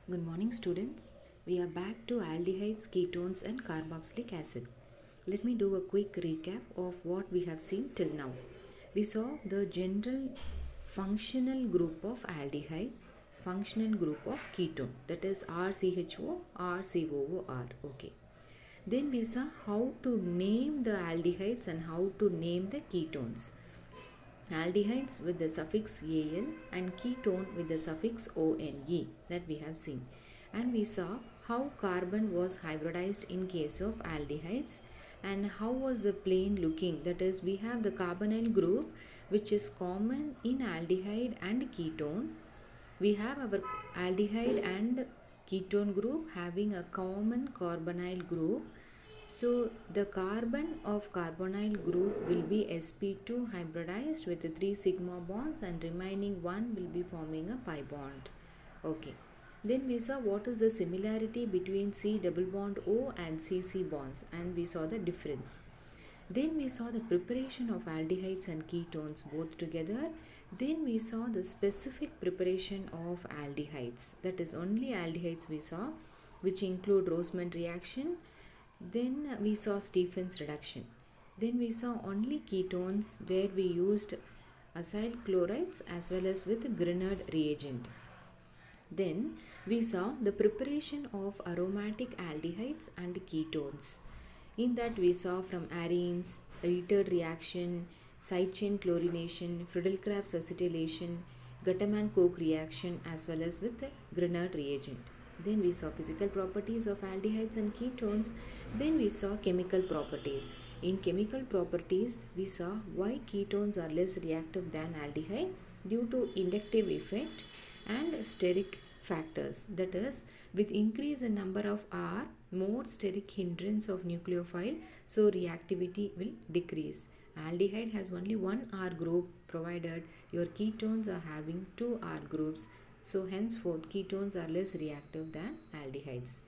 Good morning, students. We are back to aldehydes, ketones, and carboxylic acid. Let me do a quick recap of what we have seen till now. We saw the general functional group of aldehyde, functional group of ketone, that is RCHO, RCOOR. Okay. Then we saw how to name the aldehydes and how to name the ketones. Aldehydes with the suffix al and ketone with the suffix one that we have seen. And we saw how carbon was hybridized in case of aldehydes and how was the plane looking. That is, we have the carbonyl group which is common in aldehyde and ketone. We have our aldehyde and ketone group having a common carbonyl group. So the carbon of carbonyl group will be sp2 hybridized with the 3 sigma bonds and remaining one will be forming a pi bond. Okay. Then we saw what is the similarity between C double bond O and CC bonds, and we saw the difference. Then we saw the preparation of aldehydes and ketones both together. Then we saw the specific preparation of aldehydes, that is only aldehydes we saw, which include Roseman reaction. Then we saw Stephen's reduction. Then we saw only ketones where we used acyl chlorides as well as with Grignard reagent. Then we saw the preparation of aromatic aldehydes and ketones. In that we saw from arenes, Rieter reaction, side chain chlorination, Friedel-Crafts acetylation, Guterman-Koch reaction as well as with the Grignard reagent. Then we saw physical properties of aldehydes and ketones. Then we saw chemical properties. In chemical properties, we saw why ketones are less reactive than aldehyde due to inductive effect and steric factors. That is, with increase in number of R, more steric hindrance of nucleophile, so reactivity will decrease. Aldehyde has only one R group provided your ketones are having two R groups. So henceforth ketones are less reactive than aldehydes.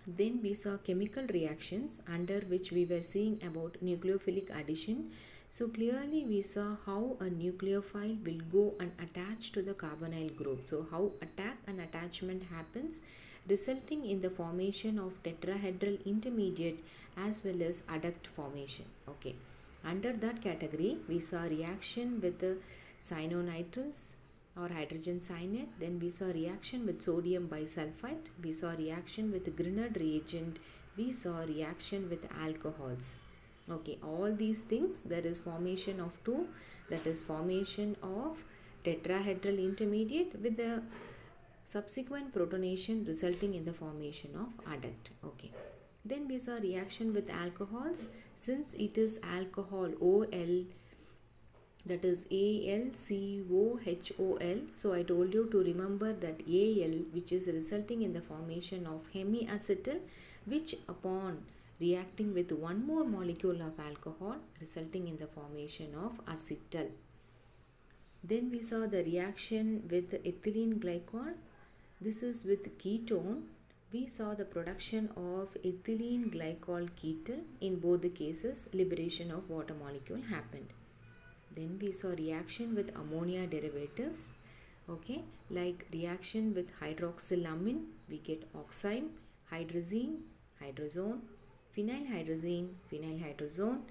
Then we saw chemical reactions under which we were seeing about nucleophilic addition. So clearly we saw how a nucleophile will go and attach to the carbonyl group. So how attack and attachment happens, resulting in the formation of tetrahedral intermediate as well as adduct formation. Okay. Under that category we saw reaction with the cyanonitrils or hydrogen cyanide. Then we saw reaction with sodium bisulfite. We saw reaction with Grignard reagent. We saw reaction with alcohols. Okay, all these things, there is formation of two, that is formation of tetrahedral intermediate with the subsequent protonation resulting in the formation of adduct. Okay. Then we saw reaction with alcohols. Since it is alcohol OL, that is AlCOHOl. So I told you to remember that Al, which is resulting in the formation of hemiacetal, which upon reacting with one more molecule of alcohol resulting in the formation of acetal. Then we saw the reaction with ethylene glycol. This is with ketone. We saw the production of ethylene glycol ketal. In both the cases, liberation of water molecule happened. Then we saw reaction with ammonia derivatives. Okay, like reaction with hydroxylamine, we get oxime, hydrazine, hydrazone, phenylhydrazine, phenylhydrazone,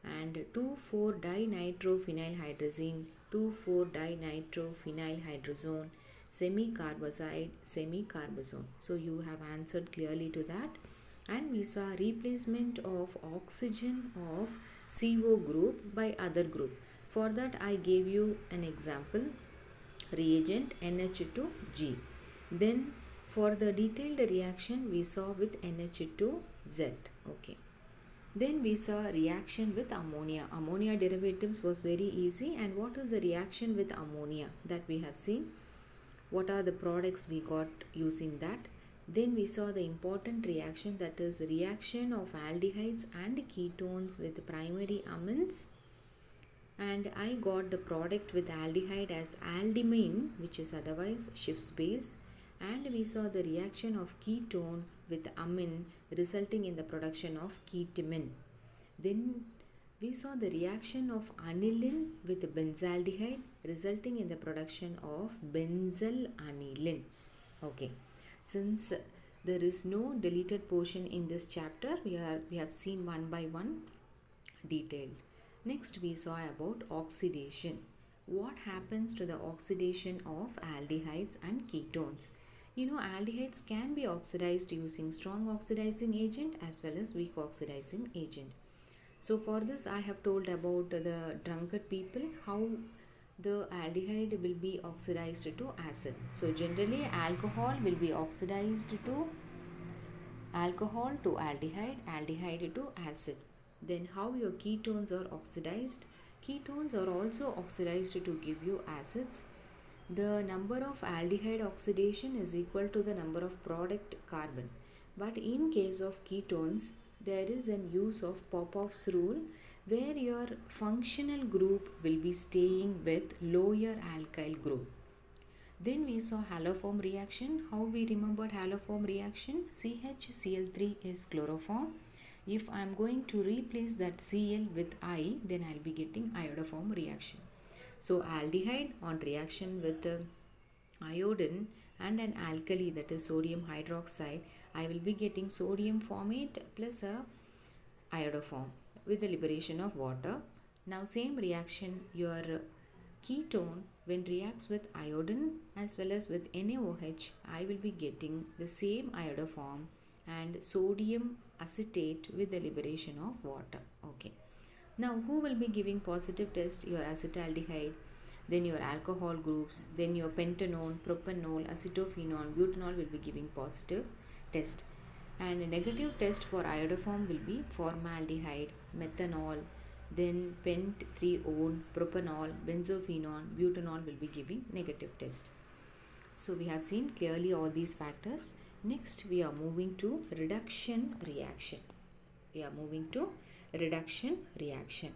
and 2,4-dinitrophenylhydrazine, 2,4-dinitrophenylhydrazone, semicarbazide, semicarbazone. So you have answered clearly to that. And we saw replacement of oxygen of CO group by other group. For that I gave you an example, reagent NH2G. Then for the detailed reaction we saw with NH2Z. Okay. Then we saw reaction with ammonia. Ammonia derivatives was very easy. And what is the reaction with ammonia that we have seen? What are the products we got using that? Then we saw the important reaction, that is reaction of aldehydes and ketones with primary amines. And I got the product with aldehyde as aldimine, which is otherwise Schiff's base. And we saw the reaction of ketone with amine resulting in the production of ketamine. Then we saw the reaction of aniline with benzaldehyde resulting in the production of benzyl aniline. Okay, since there is no deleted portion in this chapter, we have seen one by one detailed. Next, we saw about oxidation. What happens to the oxidation of aldehydes and ketones? You know, aldehydes can be oxidized using strong oxidizing agent as well as weak oxidizing agent. So for this, I have told about the drunkard people, how the aldehyde will be oxidized to acid. So generally, alcohol will be oxidized to alcohol to aldehyde, aldehyde to acid. Then how your ketones are oxidized? Ketones are also oxidized to give you acids. The number of aldehyde oxidation is equal to the number of product carbon. But in case of ketones, there is an use of Popoff's rule where your functional group will be staying with lower alkyl group. Then we saw haloform reaction. How we remembered haloform reaction? CHCl3 is chloroform. If I am going to replace that Cl with I, then I will be getting iodoform reaction. So aldehyde on reaction with iodine and an alkali, that is sodium hydroxide, I will be getting sodium formate plus a iodoform with the liberation of water. Now same reaction, your ketone when reacts with iodine as well as with NaOH, I will be getting the same iodoform and sodium acetate with the liberation of water. Okay. Now who will be giving positive test? Your acetaldehyde, then your alcohol groups, then your pentanone, propanol, acetophenone, butanol will be giving positive test. And a negative test for iodoform will be formaldehyde, methanol, then pent-3-one, propanol, benzophenone, butanol will be giving negative test. So we have seen clearly all these factors. Next we are moving to reduction reaction. We are moving to reduction reaction.